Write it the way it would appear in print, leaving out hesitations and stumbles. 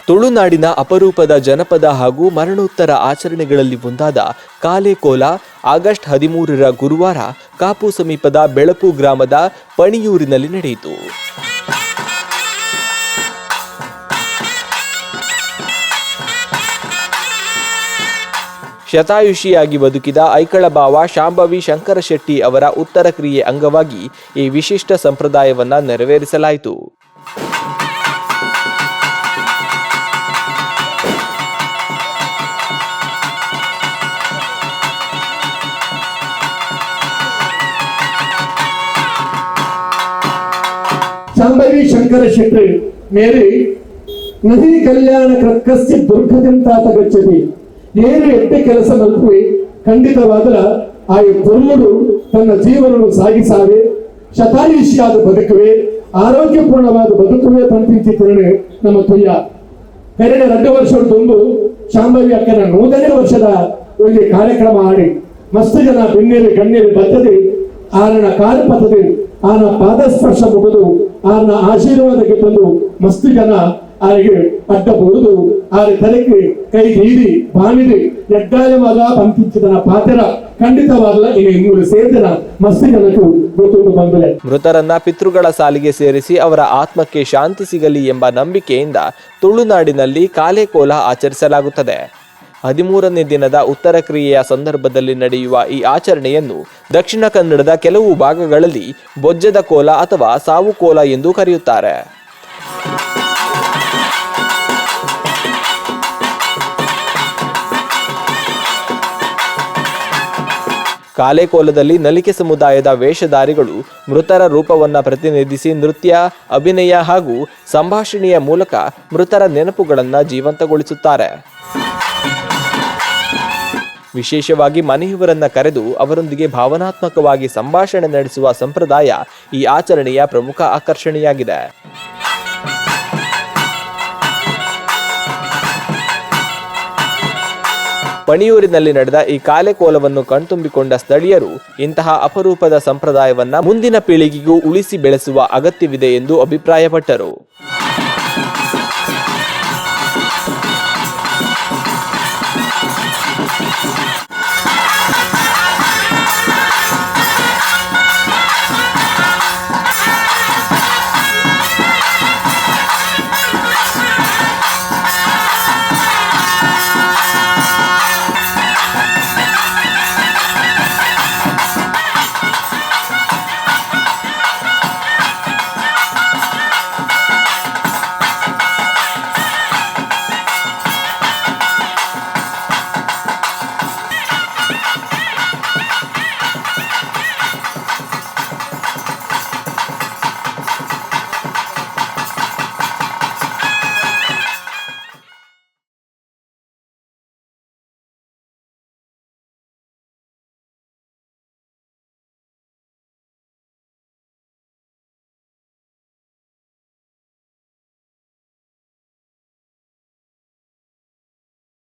ತುಳುನಾಡಿನ ಅಪರೂಪದ ಜನಪದ ಹಾಗೂ ಮರಣೋತ್ತರ ಆಚರಣೆಗಳಲ್ಲಿ ಒಂದಾದ ಕಾಲೆ ಕೋಲ ಆಗಸ್ಟ್ 13ರ ಗುರುವಾರ ಕಾಪು ಸಮೀಪದ ಬೆಳಪು ಗ್ರಾಮದ ಪಣಿಯೂರಿನಲ್ಲಿ ನಡೆಯಿತು. ಶತಾಯುಷಿಯಾಗಿ ಬದುಕಿದ ಐಕಳಬಾವ ಶಾಂಭವಿ ಶಂಕರಶೆಟ್ಟಿ ಅವರ ಉತ್ತರ ಕ್ರಿಯೆ ಅಂಗವಾಗಿ ಈ ವಿಶಿಷ್ಟ ಸಂಪ್ರದಾಯವನ್ನು ನೆರವೇರಿಸಲಾಯಿತು. ಶಾಂಭವಿ ಶಂಕರಶೆಟ್ಟಿ ಮೇರೆ ನದಿ ಕಲ್ಯಾಣ ಕೃತ್ಕಸ್ಯ ದುರ್ಗತಿಂತಾತ ಗಚ್ಚತಿ. ಏನು ಎಟ್ಟೆ ಕೆಲಸ ನಲ್ಪುವೆ ಖಂಡಿತವಾದ ಆ ಪೊರ್ಮುಡು ತನ್ನ ಜೀವನವನ್ನು ಸಾಗಿಸಾವೆ, ಶತಾಯುಷಿಯಾದ ಬದುಕುವೆ, ಆರೋಗ್ಯಪೂರ್ಣವಾದ ಬದುಕುವೆ ಪಂಪಿಂಚಿತರणे ನಮ್ಮ ತುಯ್ಯ ಕರೆಡೆ 2 ವರ್ಷದ ತುಂಬು ಶಾಂಭವಿ ಅಕ್ಕನ 100ನೇ ವರ್ಷದ ಒಂದು ಕಾರ್ಯಕ್ರಮ ಆಡಿ ಮಸ್ತ್ ಜನ ಬೆನ್ನೇರಿ ಗಣ್ಯರು ಬರ್ತದೆ. ಆರನ ಕಾಲು ಪತ್ತದೆ, ಆನ ಪಾದಸ್ಪರ್ಶ ಮುಗಿದು ಆರನ ಆಶೀರ್ವಾದಕ್ಕೆ ತಂದು ಮಸ್ತ್ ಜನ ಆರಿಗೆ ಅಡ್ಡ ಬರುದು ಆರ ತಲೆಗೆ ಕೈ ನೀಡಿ ಬಾನಿಡಿ ಎಡ್ಡಾಯವಾದ ಪಂಪಿಂಚಿದನ ಪಾತ್ರ ಖಂಡಿತವಾಗಲ್ಲ. ಇನ್ನು 200 ಸೇರಿದನ ಮಸ್ತ್ ಜನಕ್ಕೂ ಗೊತ್ತುಂಟು ಬಂದಿದೆ. ಮೃತರನ್ನ ಪಿತೃಗಳ ಸಾಲಿಗೆ ಸೇರಿಸಿ ಅವರ ಆತ್ಮಕ್ಕೆ ಶಾಂತಿ ಸಿಗಲಿ ಎಂಬ ನಂಬಿಕೆಯಿಂದ ತುಳುನಾಡಿನಲ್ಲಿ ಕಾಲೆ ಕೋಲ ಆಚರಿಸಲಾಗುತ್ತದೆ. 13ನೇ ದಿನದ ಉತ್ತರ ಕ್ರಿಯೆಯ ಸಂದರ್ಭದಲ್ಲಿ ನಡೆಯುವ ಈ ಆಚರಣೆಯನ್ನು ದಕ್ಷಿಣ ಕನ್ನಡದ ಕೆಲವು ಭಾಗಗಳಲ್ಲಿ ಬೊಜ್ಜದ ಕೋಲ ಅಥವಾ ಸಾವು ಕೋಲ ಎಂದು ಕರೆಯುತ್ತಾರೆ. ಕಾಲೆ ಕೋಲದಲ್ಲಿ ನಲಿಕೆ ಸಮುದಾಯದ ವೇಷಧಾರಿಗಳು ಮೃತರ ರೂಪವನ್ನು ಪ್ರತಿನಿಧಿಸಿ ನೃತ್ಯ, ಅಭಿನಯ ಹಾಗೂ ಸಂಭಾಷಣೆಯ ಮೂಲಕ ಮೃತರ ನೆನಪುಗಳನ್ನು ಜೀವಂತಗೊಳಿಸುತ್ತಾರೆ. ವಿಶೇಷವಾಗಿ ಮನೆಯವರನ್ನ ಕರೆದು ಅವರೊಂದಿಗೆ ಭಾವನಾತ್ಮಕವಾಗಿ ಸಂಭಾಷಣೆ ನಡೆಸುವ ಸಂಪ್ರದಾಯ ಈ ಆಚರಣೆಯ ಪ್ರಮುಖ ಆಕರ್ಷಣೆಯಾಗಿದೆ. ಪಣಿಯೂರಿನಲ್ಲಿ ನಡೆದ ಈ ಕಾಲೆ ಕೋಲವನ್ನು ಕಣ್ತುಂಬಿಕೊಂಡ ಸ್ಥಳೀಯರು ಇಂತಹ ಅಪರೂಪದ ಸಂಪ್ರದಾಯವನ್ನ ಮುಂದಿನ ಪೀಳಿಗೆಗೂ ಉಳಿಸಿ ಬೆಳೆಸುವ ಅಗತ್ಯವಿದೆ ಎಂದು ಅಭಿಪ್ರಾಯಪಟ್ಟರು.